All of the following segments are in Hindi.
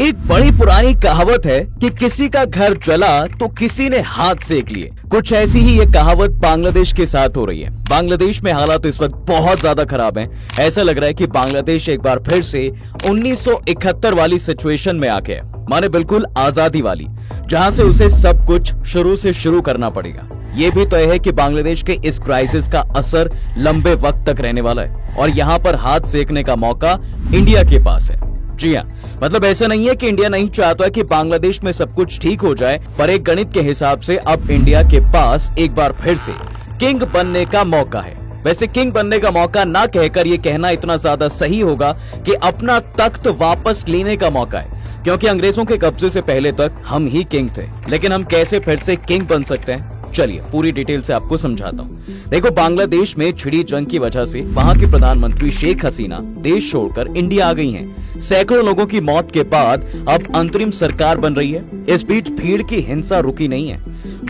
एक बड़ी पुरानी कहावत है कि किसी का घर जला तो किसी ने हाथ सेक लिए। कुछ ऐसी ही ये कहावत बांग्लादेश के साथ हो रही है। बांग्लादेश में हालात इस वक्त बहुत ज्यादा खराब हैं। ऐसा लग रहा है कि बांग्लादेश एक बार फिर से 1971 वाली सिचुएशन में आ गया, माने बिल्कुल आजादी वाली, जहां से उसे सब कुछ शुरू से शुरू करना पड़ेगा। ये भी तय है कि बांग्लादेश के इस क्राइसिस का असर लंबे वक्त तक रहने वाला है और यहाँ पर हाथ सेकने का मौका इंडिया के पास है। जी हाँ, मतलब ऐसा नहीं है कि इंडिया नहीं चाहता है कि बांग्लादेश में सब कुछ ठीक हो जाए, पर एक गणित के हिसाब से अब इंडिया के पास एक बार फिर से किंग बनने का मौका है। वैसे किंग बनने का मौका ना कहकर ये कहना इतना ज्यादा सही होगा कि अपना तख्त वापस लेने का मौका है, क्योंकि अंग्रेजों के कब्जे से पहले तक हम ही किंग थे। लेकिन हम कैसे फिर से किंग बन सकते हैं, चलिए पूरी डिटेल से आपको समझाता हूँ। देखो, बांग्लादेश में छिड़ी जंग की वजह से वहां की प्रधानमंत्री शेख हसीना देश छोड़कर इंडिया आ गई हैं। सैकड़ों लोगों की मौत के बाद अब अंतरिम सरकार बन रही है। इस बीच भीड़ की हिंसा रुकी नहीं है।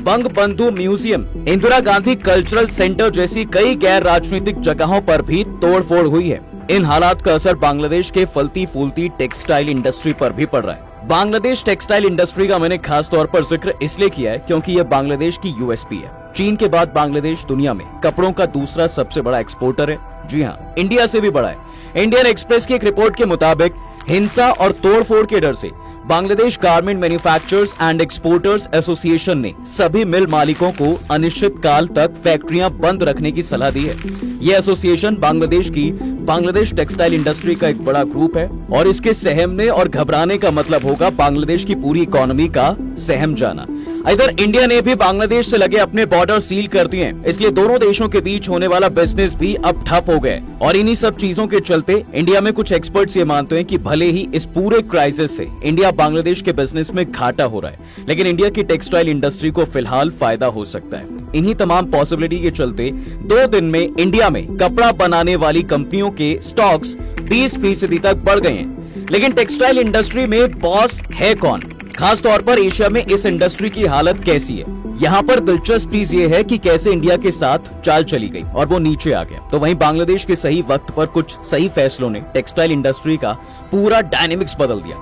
बंग बंधु museum, Indira Gandhi cultural centre जैसी कई गैर राजनीतिक जगहों पर भी तोड़फोड़ हुई है। इन हालात का असर बांग्लादेश के फलती फूलती टेक्सटाइल इंडस्ट्री पर भी पड़ रहा है। बांग्लादेश टेक्सटाइल इंडस्ट्री का मैंने खास तौर पर जिक्र इसलिए किया है क्योंकि यह बांग्लादेश की यूएसपी है। चीन के बाद बांग्लादेश दुनिया में कपड़ों का दूसरा सबसे बड़ा एक्सपोर्टर है। जी हाँ, इंडिया से भी बड़ा है। इंडियन एक्सप्रेस की एक रिपोर्ट के मुताबिक हिंसा और तोड़फोड़ के डर से Bangladesh garment manufacturers and exporters association ने सभी मिल मालिकों को अनिश्चित काल तक फैक्ट्रियां बंद रखने की सलाह दी है। यह एसोसिएशन बांग्लादेश टेक्सटाइल इंडस्ट्री का एक बड़ा ग्रुप है और इसके सहमने और घबराने का मतलब होगा बांग्लादेश की पूरी इकोनॉमी का सहम जाना। इधर इंडिया ने भी बांग्लादेश से लगे अपने बॉर्डर सील कर दिए हैं, इसलिए दोनों देशों के बीच होने वाला बिजनेस भी अब ठप हो गए। और इन्हीं सब चीजों के चलते इंडिया में कुछ एक्सपर्ट्स ये मानते हैं कि भले ही इस पूरे क्राइसिस से इंडिया बांग्लादेश के बिजनेस में घाटा हो रहा है, लेकिन इंडिया की टेक्सटाइल इंडस्ट्री को फिलहाल फायदा हो सकता है। इन्हीं तमाम पॉसिबिलिटी के चलते 2 दिन में इंडिया में कपड़ा बनाने वाली कंपनियों के स्टॉक्स 20% तक बढ़ गए हैं। लेकिन टेक्सटाइल इंडस्ट्री में बॉस है कौन? खास तौर पर एशिया में इस इंडस्ट्री की हालत कैसी है? यहाँ पर दिलचस्प चीज ये है कि कैसे इंडिया के साथ चाल चली गई और वो नीचे आ गया। तो वहीं बांग्लादेश के सही वक्त पर कुछ सही फैसलों ने टेक्सटाइल इंडस्ट्री का पूरा डायनेमिक्स बदल दिया।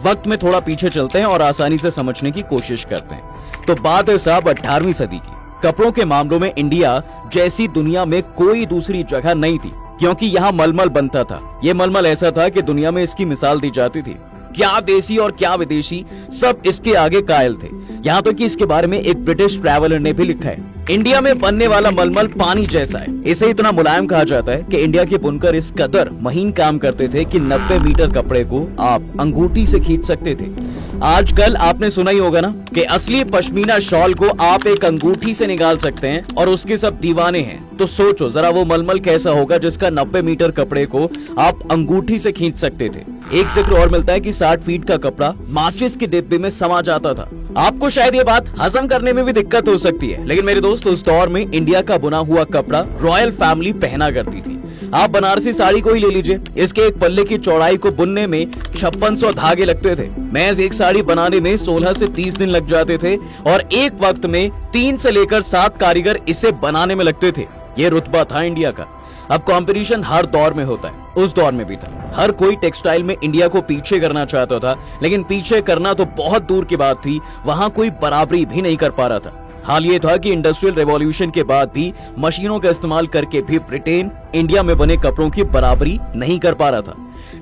वक्त में थोड़ा पीछे चलते हैं और आसानी से समझने की कोशिश करते हैं। तो बात है साहब 18वीं सदी की। कपड़ों के मामलों में इंडिया जैसी दुनिया में कोई दूसरी जगह नहीं थी, क्योंकि यहाँ मलमल बनता था। ये मलमल ऐसा था कि दुनिया में इसकी मिसाल दी जाती थी। क्या देसी और क्या विदेशी, सब इसके आगे कायल थे। यहाँ तक कि इसके बारे में एक ब्रिटिश ट्रैवलर ने भी लिखा है, इंडिया में बनने वाला मलमल पानी जैसा है। इसे इतना मुलायम कहा जाता है कि इंडिया के बुनकर इस कदर महीन काम करते थे कि 90 मीटर कपड़े को आप अंगूठी से खींच सकते थे। आजकल आपने सुना ही होगा ना कि असली पश्मीना शॉल को आप एक अंगूठी से निकाल सकते हैं और उसके सब दीवाने हैं। तो सोचो जरा वो मलमल कैसा होगा जिसका 90 मीटर कपड़े को आप अंगूठी से खींच सकते थे। एक जिक्र और मिलता है कि 60 फीट का कपड़ा माचिस के डिब्बे में समा जाता था। आपको शायद ये बात हजम करने में भी दिक्कत हो सकती है, लेकिन मेरे दोस्त उस दौर में इंडिया का बुना हुआ कपड़ा रॉयल फैमिली पहना करती थी। आप बनारसी साड़ी को ही ले लीजिए, इसके एक पल्ले की चौड़ाई को बुनने में 5600 धागे लगते थे। महज एक साड़ी बनाने में 16 से 30 दिन लग जाते थे और एक वक्त में 3 से लेकर 7 कारीगर इसे बनाने में लगते थे। ये रुतबा था इंडिया का। अब कंपटीशन हर दौर में होता है, उस दौर में भी था। हर कोई टेक्सटाइल में इंडिया को पीछे करना चाहता था, लेकिन पीछे करना तो बहुत दूर की बात थी, वहां कोई बराबरी भी नहीं कर पा रहा था। हाल ये था कि इंडस्ट्रियल रेवोल्यूशन के बाद भी मशीनों का इस्तेमाल करके भी ब्रिटेन इंडिया में बने कपड़ों की बराबरी नहीं कर पा रहा था।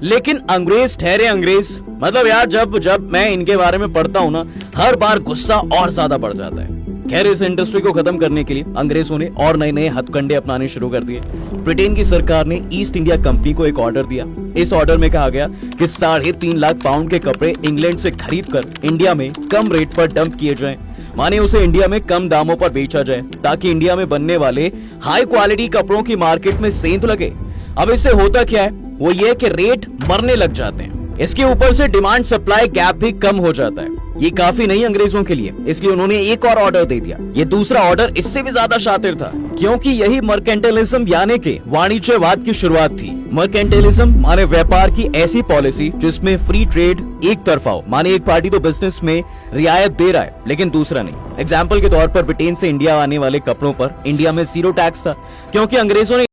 लेकिन अंग्रेज ठहरे अंग्रेज, मतलब यार जब मैं इनके बारे में पढ़ता हूँ ना, हर बार गुस्सा और ज्यादा बढ़ जाता है। खैर, इस इंडस्ट्री को खत्म करने के लिए अंग्रेजों ने और नए नए हथकंडे अपनाने शुरू कर दिए। ब्रिटेन की सरकार ने ईस्ट इंडिया कंपनी को एक ऑर्डर दिया। इस ऑर्डर में कहा गया कि 3.5 लाख पाउंड के कपड़े इंग्लैंड से खरीदकर इंडिया में कम रेट पर डंप किए जाएं, माने उसे इंडिया में कम दामों पर बेचा जाए, ताकि इंडिया में बनने वाले हाई क्वालिटी कपड़ों की मार्केट में सेंध लगे। अब इससे होता क्या है, वो ये कि रेट मरने लग जाते हैं। इसके ऊपर से डिमांड सप्लाई गैप भी कम हो जाता है। ये काफी नहीं अंग्रेजों के लिए, इसलिए उन्होंने एक और ऑर्डर दे दिया। ये दूसरा ऑर्डर इससे भी ज्यादा शातिर था, क्योंकि यही मर्केंटाइलिज्म यानी कि वाणिज्यवाद की शुरुआत थी। मर्केंटाइलिज्म माने व्यापार की ऐसी पॉलिसी जिसमें फ्री ट्रेड एक तरफा हो, माने एक पार्टी तो बिजनेस में रियायत दे रहा है लेकिन दूसरा नहीं। एग्जाम्पल के तौर पर ब्रिटेन से इंडिया आने वाले कपड़ों पर इंडिया में 0 टैक्स था, क्योंकि अंग्रेजों ने